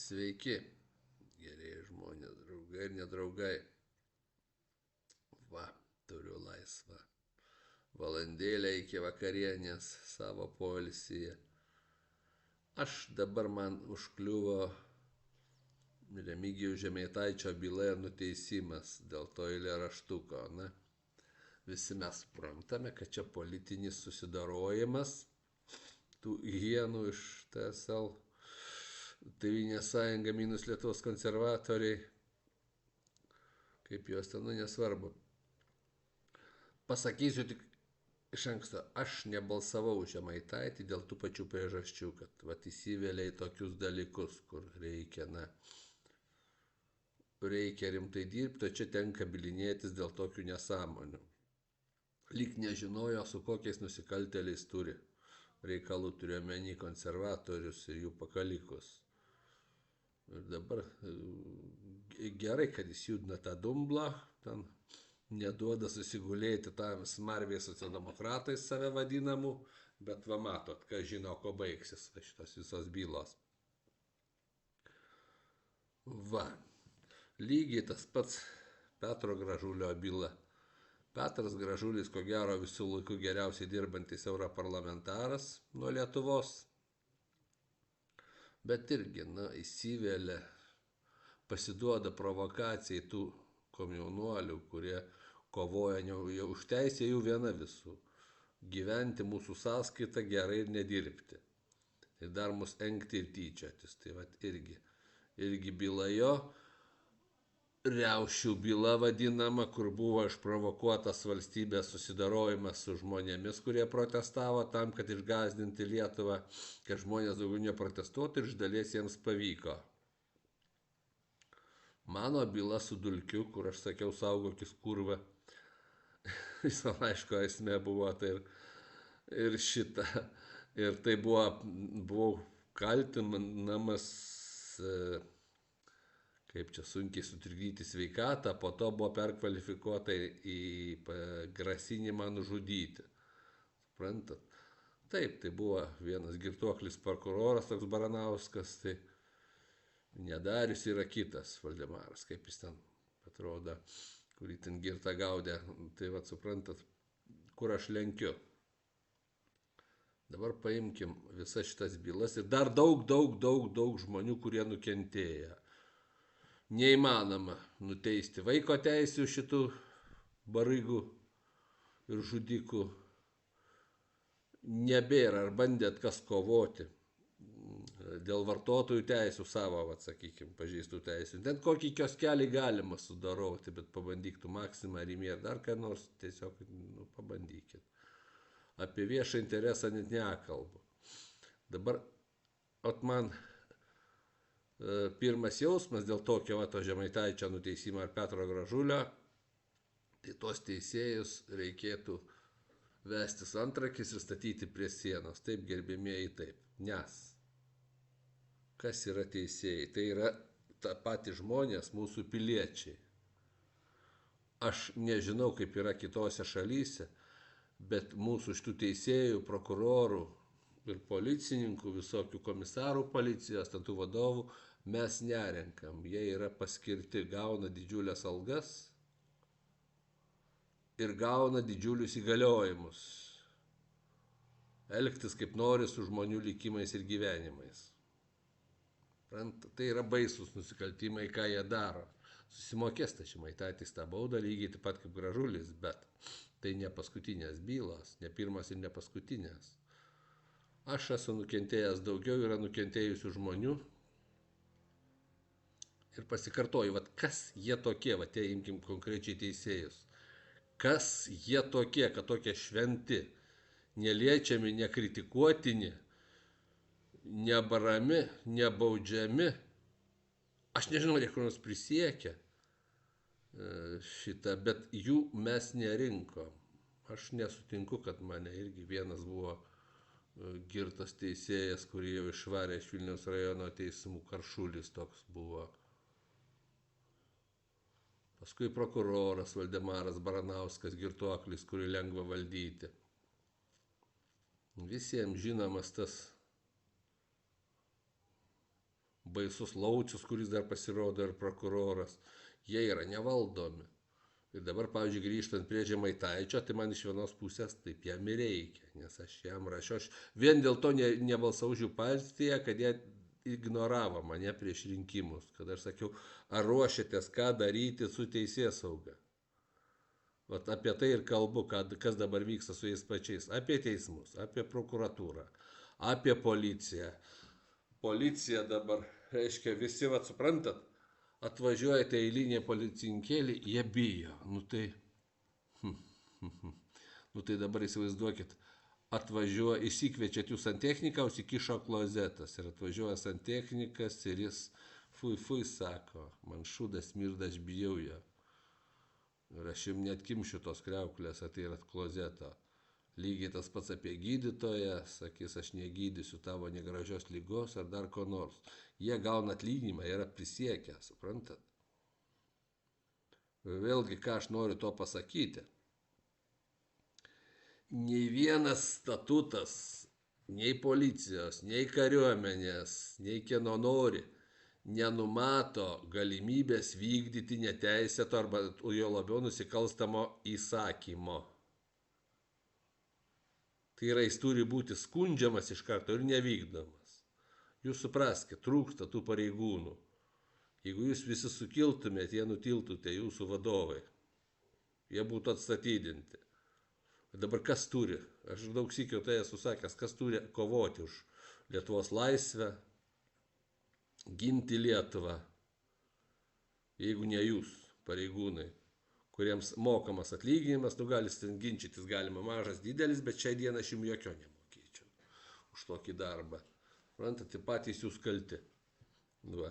Sveiki, gerieji žmonės, draugai ir nedraugai. Va, turiu laisvą valandėlę iki vakarienės savo poilsyje. Dabar man užkliuvo Remigijaus Žemaitaičio byla ir nuteisimas dėl to eilėraštuko. Visi mes suprantame, kad čia politinis susidarojimas tų hienų iš TSL, Tėvynės sąjunga minus Lietuvos konservatoriai, kaip juos ten, nesvarbu. Pasakysiu tik iš anksto, aš nebalsavau už Žemaitaitį dėl tų pačių priežasčių, kad įsivėlė į tokius dalykus, kur reikia rimtai dirbti, o čia tenka bilinėtis dėl tokių nesąmonių. Lyg nežinojo, su kokiais nusikaltėliais turi reikalų, turiu omeny konservatorius ir jų pakalikus. Ir dabar gerai, kad jis judina tą dumblą, ten neduoda susigulėti tam smarviai socialdemokratais save vadinamų, bet va matot, kas žino, ko baigsis šitos visos bylos. Va, lygiai tas pats Petro Gražulio byla. Petras Gražulis, ko gero, visų laikų geriausiai dirbantis europarlamentaras nuo Lietuvos. Bet irgi, įsivėlė, pasiduoda provokacijai tų komjaunuolių, kurie kovoja jau už teisę jų viena visų. Gyventi mūsų sąskaitą gerai ir nedirbti. Tai dar mus engti ir tyčiotis. Tai irgi byla jo, riaušių byla vadinama, kur buvo išprovokuotas valstybės susidarojimas su žmonėmis, kurie protestavo tam, kad išgąsdinti Lietuvą, kad žmonės daugiau neprotestuotų ir iš dalies jiems pavyko. Mano byla su Dulkiu, kur aš sakiau saugokis kurva, viso laiško esmė buvo tai ir šita. Ir tai buvau kaltinamas kaip čia sunkiai sutrikdyti sveikatą, po to buvo perkvalifikuota į grasinimą nužudyti. Suprantat? Taip, tai buvo vienas girtuoklis prokuroras, toks Baranauskas, tai Nedarius yra kitas Valdemaras, kaip jis ten atrodo, kurį ten girtą gaudė. Tai suprantat, kur aš lenkiu. Dabar paimkim visas šitas bylas ir dar daug žmonių, kurie nukentėjo. Neįmanoma nuteisti vaiko teisių šitų barigų ir žudikų. Nebėra, ar bandėt kas kovoti dėl vartotojų teisių savo, sakykime, pažeistų teisių. Ten kokį kioskelį galima sudaroti, bet pabandyk tu Maksimą, Rimi ar dar ką nors, tiesiog pabandykit. Apie viešą interesą net nekalbu. Dabar, man pirmas jausmas dėl tokio Žemaitaičio nuteisimo ar Petro Gražulio, tai tos teisėjus reikėtų vestis antrakis ir statyti prie sienos. Taip, gerbėmieji, taip. Nes kas yra teisėjai? Tai yra ta pati žmonės, mūsų piliečiai. Aš nežinau, kaip yra kitose šalyse, bet mūsų šitų teisėjų, prokurorų ir policininkų, visokių komisarų policijos, tų vadovų, mes nerenkam. Jie yra paskirti, gauna didžiulės algas ir gauna didžiulius įgaliojimus. Elgtis kaip nori su žmonių likimais ir gyvenimais. Tai yra baisus nusikaltimai, ką jie daro. Susimokės Žemaitaitis tą baudą lygiai taip pat kaip Gražulis, bet tai ne paskutinės bylos, ne pirmas ir ne paskutinės. Aš esu nukentėjęs daugiau, yra nukentėjusių žmonių. Ir pasikartoju, kas jie tokie, tie imkim konkrečiai teisėjus. Kas jie tokie, kad tokie šventi, neliečiami, nekritikuotini, nebarami, nebaudžiami. Aš nežinau, jie kur nors prisiekia šitą, bet jų mes nerinkom. Aš nesutinku, kad mane irgi vienas buvo girtas teisėjas, kurį jau išvarė iš Vilniaus rajono teismų, Karšulis toks buvo. Paskui prokuroras Valdemaras Baranauskas, girtuoklis, kurį lengva valdyti. Visiems žinomas tas baisus Laucius, kuris dar pasirodo ir prokuroras, jie yra nevaldomi. Ir dabar, pavyzdžiui, grįžtant prie Žemaitaičio, tai man iš vienos pusės taip jam ir reikia, nes aš jam rašiau, aš vien dėl to nebalsau už jų partiją, kad jie ignoravo mane prieš rinkimus, kad aš sakiau, ar ruošiatės ką daryti su teisėsauga. Vat apie tai ir kalbu, kas dabar vyksta su jais pačiais, apie teismus, apie prokuratūrą, apie policiją. Policija dabar, reiškia, visi, vat suprantat, atvažiuojate eilinė policijinkėlį, jie bijo. Nu tai dabar įsivaizduokit, atvažiuoja, įsikviečiat jūs santechniką, užsikišo klozetas ir atvažiuoja santechnikas ir jis, fui, sako, man šūdas smirda, aš bijau jo. Ir aš jums net kimšiu tos kriauklės, ateirat klozetą. Lygiai tas pats apie gydytoją, sakys, aš negydysiu tavo negražios lygos ar dar ko nors. Jie gauna atlyginimą, yra prisiekę, suprantat? Vėlgi, ką aš noriu to pasakyti. Nei vienas statutas, nei policijos, nei kariuomenės, nei kieno nori, nenumato galimybės vykdyti neteisėto arba jo labiau nusikalstamo įsakymo. Tai yra, jis turi būti skundžiamas iš karto ir nevykdomas. Jūs supraskite, trūksta tų pareigūnų. Jeigu jūs visi sukiltumėt, jie nutiltų, tai jūsų vadovai. Jie būtų atstatydinti. Dabar kas turi? Aš daug sykiau tai esu sakęs, kas turi kovoti už Lietuvos laisvę, ginti Lietuvą, jeigu ne jūs, pareigūnai, kuriems mokamas atlyginimas, nu galis ten ginčytis, galima mažas, didelis, bet šiai dieną aš jums jokio nemokėčiau už tokį darbą. Rantate, patys jūs kalti. Va.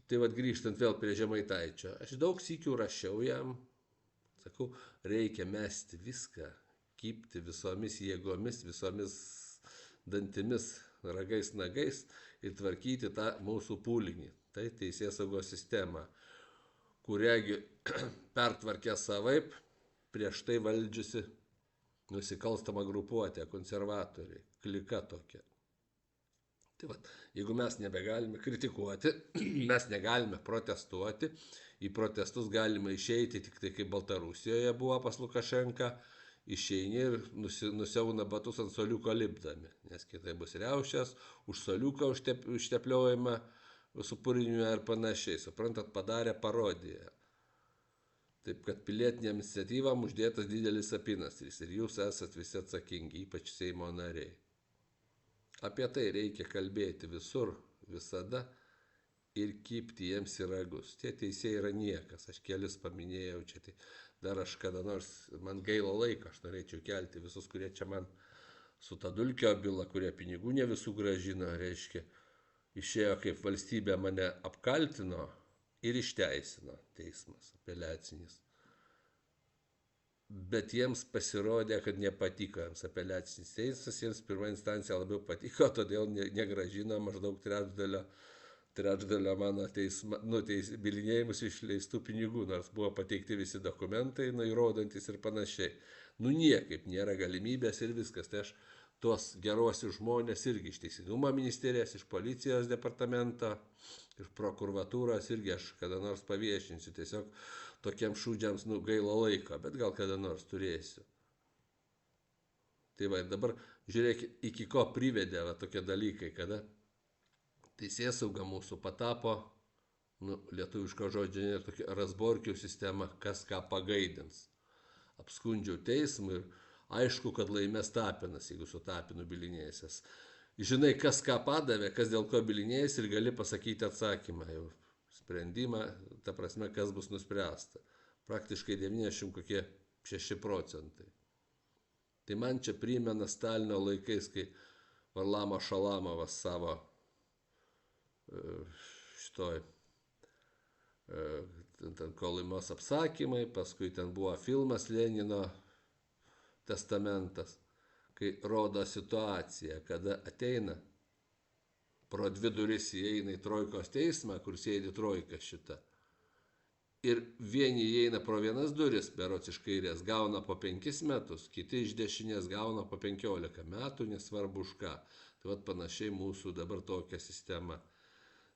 Tai vad grįžtant vėl prie Žemaitaičio, aš daug sykių rašiau jam, sakau, reikia mesti viską, kibti visomis jėgomis, visomis dantimis, ragais, nagais ir tvarkyti tą mūsų pūlinį, tai teisėsaugos sistemą, kuriagi pertvarkė savaip prieš tai valdžiusi nusikalstama grupuotė, konservatoriai, klika tokia. Tai va, jeigu mes nebegalime kritikuoti, mes negalime protestuoti, į protestus galime išeiti tik tai, kaip Baltarusijoje buvo pas Lukašenką, išeini ir nusiauna batus ant soliuko lipdami, nes kitai bus riaušės, už soliuką užtepliojama su puriniu ir panašiai. Suprantat, padarė parodiją. Taip, kad pilietinėm iniciatyvam uždėtas didelis apynasris ir jūs esat visi atsakingi, ypač Seimo nariai. Apie tai reikia kalbėti visur, visada ir kibti jiems į ragus. Tie teisėjai yra niekas, aš kelis paminėjau čia, tai dar aš kada nors, man gaila laiko, aš norėčiau kelti visus, kurie čia man su ta Dulkio byla, kurie pinigų ne visų gražino, reiškia, išėjo kaip valstybė mane apkaltino ir išteisino teismas apeliacinis. Bet jiems pasirodė, kad nepatiko jiems apeliacinis teismas, jiems pirmą instanciją labiau patiko, todėl negražino maždaug trečdalio mano bylinėjimus išleistų pinigų, nors buvo pateikti visi dokumentai, įrodantis ir panašiai. Niekaip nėra galimybės ir viskas. Tai aš tuos geruosius žmonės irgi iš Teisingumo ministerijos, iš policijos departamento, iš prokuratūros irgi aš kada nors paviešinsiu. Tiesiog tokiem šūdžiams gaila laiko, bet gal kada nors turėsiu. Tai va, dabar žiūrėkit, iki ko privedė tokie dalykai, kada teisėsauga mūsų patapo, lietuviško žodžio nėra, tokia Razborkių sistema, kas ką pagaidins. Apskundžiau teismui ir aišku, kad laimės Tapinas, jeigu su Tapinu bylinėsies. Žinai, kas ką padavė, kas dėl ko bylinėjęs ir gali pasakyti atsakymą, jau sprendimą, ta prasme, kas bus nuspręsta. Praktiškai 96%. Tai man čia primena Stalino laikais, kai Varlamas Šalamovas savo šitoj Kolimos apsakymai, paskui ten buvo filmas Lenino testamentas, kai rodo situaciją, kada ateina pro dvi duris įeina į Trojkos teismą, kur sėdi Trojka šita. Ir vieni įeina pro vienas duris, berods iš kairės, gauna po 5 metus, kiti iš dešinės gauna po 15 metų, nesvarbu už ką. Tai vat panašiai mūsų dabar tokia sistema.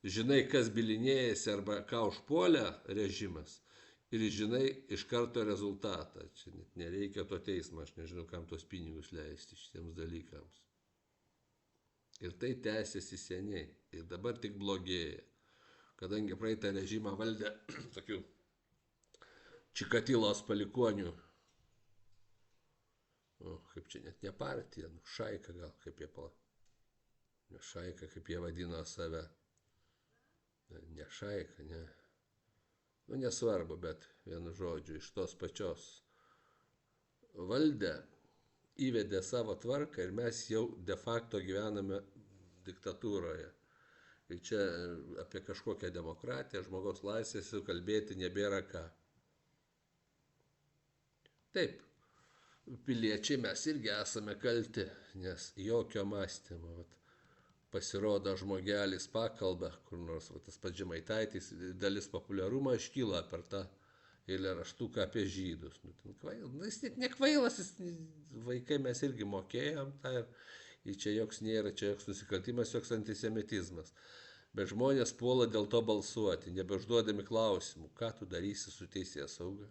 žinai, kas bilinėjasi arba ką užpuolė režimas ir žinai iš karto rezultatą. Čia net nereikia to teismo, aš nežinau, kam tos pinigus leisti šitiems dalykams. Ir tai tęsiasi seniai ir dabar tik blogėja. Kadangi praeitą režimą valdė tokių Čikatilos palikuonių, kaip čia net ne partija, šaika gal, kaip jie ne šaika, kaip jie vadino save. Ne šaika, ne. Nesvarbu, bet vienu žodžiu, iš tos pačios valdė, įvedė savo tvarką ir mes jau de facto gyvename diktatūroje. Ir čia apie kažkokią demokratiją, žmogaus laisvės kalbėti nebėra ką. Taip, piliečiai mes irgi esame kalti, nes jokio mąstymo. Pasirodo žmogelis pakalba, kur nors, tas pats Žemaitaitis, dalis populiarumo iškyla per tą eilėraštuką apie žydus. Jis net nekvailas, vaikai mes irgi mokėjom tą ir čia joks nėra, čia joks nusikaltimas, joks antisemitizmas. Bet žmonės puola dėl to balsuoti, nebeužduodami klausimų, ką tu darysi su teisėsauga,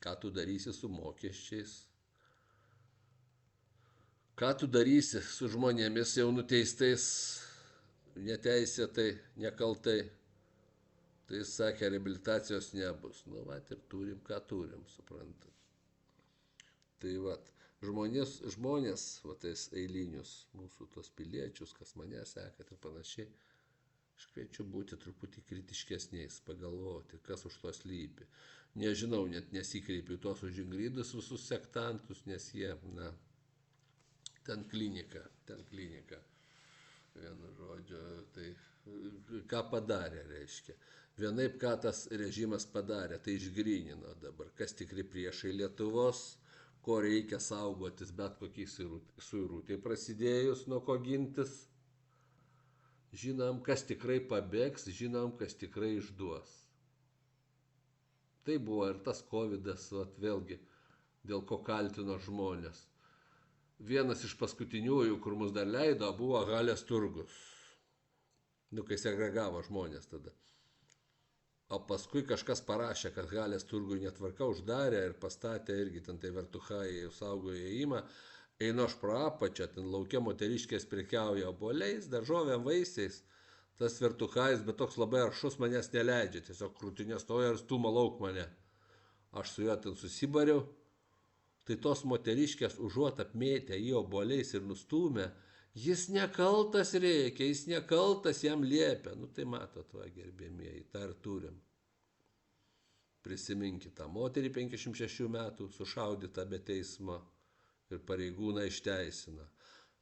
ką tu darysi su mokesčiais. Ką tu darysi su žmonėmis jau nuteistais neteisėtai, nekaltai? Tai jis sakė, reabilitacijos nebus. Nu, ir turim, ką turim, suprantat. Tai žmonės, tais eilinius mūsų tos piliečius, kas mane sekat ir panašiai, aš kviečiu būti truputį kritiškesniais, pagalvoti, kas už to slypi. Nežinau, net nesikreipiu tuos už Ingrydus visus sektantus, nes jie, ten klinika. Vienu žodžiu, tai ką padarė, reiškia. Vienaip, ką tas režimas padarė, tai išgrynino dabar, kas tikri priešai Lietuvos, ko reikia saugotis, bet kokiais suirūtai prasidėjus, nuo ko gintis. Žinom, kas tikrai pabėgs, žinom, kas tikrai išduos. Tai buvo ir tas Covidas, vėlgi, dėl ko kaltino žmonės. Vienas iš paskutiniųjų, kur mus dar leido, buvo Halės turgus. Kai segregavo žmonės tada. O paskui kažkas parašė, kad Halės turgui netvarka uždarė ir pastatė irgi ten tai Vertuchai saugojo įėjimą. Einu aš pro apačią, ten laukia moteriškės prekiauja obuoliais, daržovėm, vaisiais. Tas Vertuchais, bet toks labai aršus manęs neleidžia. Tiesiog krūtinė stoja ir stūma lauk mane. Aš su juo ten susibariau. Tai tos moteriškės užuot apmėtę į obuoliais ir nustūmę, jis nekaltas reikia, jis nekaltas, jam liepia. Tai matot, gerbėmieji, tą ir turim. Prisiminkite tą moterį 56 metų, sušaudytą be teismo ir pareigūną išteisino.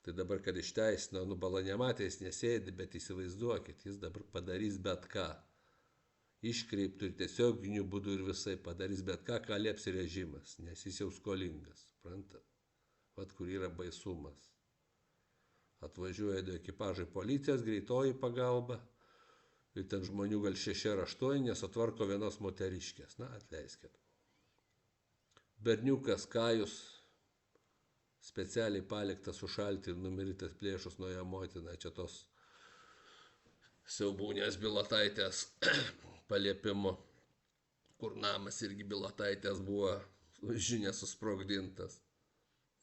Tai dabar, kad išteisino, balanematės nesėdi, bet įsivaizduokit, jis dabar padarys bet ką. Iškreiptų ir tiesioginių būdų ir visai padarys bet ką, ką lieps režimas, nes jis jau skolingas, suprantat? Kur yra baisumas. Atvažiuoja 2 ekipažai policijos, greitoji pagalba, ir ten žmonių gal 6 ar 8, nes atvarko vienos moteriškės. Atleiskit. Berniukas Kajus, specialiai paliktas sušalti ir numirtas plėšus nuo jo motina, čia tos siaubūnės Bilotaitės paliepimu, kur namas irgi Bilotaitės buvo žinia susprogdintas.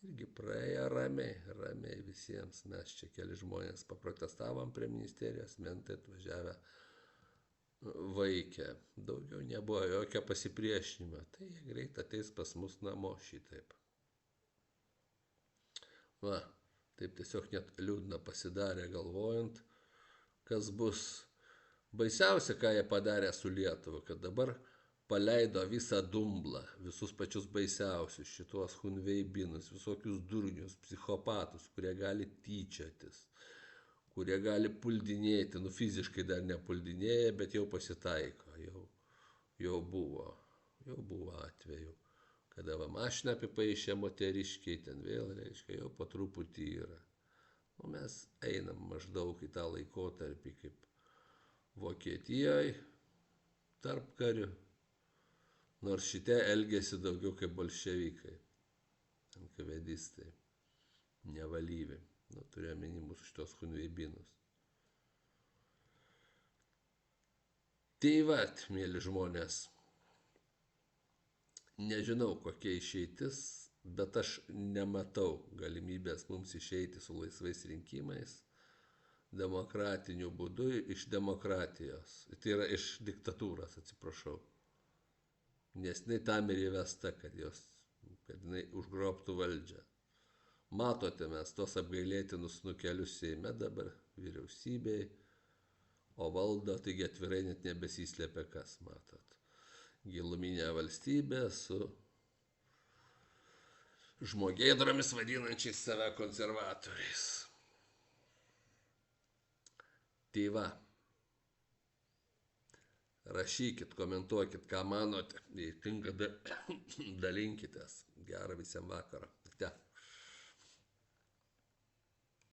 Irgi praėjo ramiai visiems. Mes čia keli žmonės paprotestavom prie ministerijos, mentai atvažiavę vaikė. Daugiau nebuvo jokio pasipriešinimo. Tai jie greit ateis pas mus namo šitaip. Taip tiesiog net liūdna pasidarė galvojant, kas bus. Baisiausia, ką jie padarė su Lietuva, kad dabar paleido visą dumblą, visus pačius baisiausius, šitos hunveibinus, visokius durnius, psichopatus, kurie gali tyčiotis, kurie gali puldinėti, fiziškai dar nepuldinėja, bet jau pasitaiko, jau buvo atveju, kada mašiną apipaišė moteriškiai, ten vėl, reiškia, jau po truputį yra. Mes einam maždaug į tą laikotarpį, kaip Vokietijoje tarp karių, nors šitie elgėsi daugiau kaip bolševikai, NKVDistai, nevalyvi, turiu omeny mūsų šitos hunveibinus. Tai vat, mėly žmonės, nežinau kokia išeitis, bet aš nematau galimybės mums išeiti su laisvais rinkimais, demokratiniu būdu iš demokratijos. Tai yra iš diktatūros, atsiprašau. Nes jinai tam ir įvesta, kad jinai užgrobtų valdžią. Matote mes tos apgailėtinus nukelius Seime dabar, vyriausybei, o valdo, taigi atvirai net nebesislėpia kas, matot. Giluminė valstybė su žmogėdromis vadinančiais save konservatoriais. Tai va, rašykit, komentuokit, ką manote, jei tinka, dalinkitės. Gerą visiems vakarą. Te.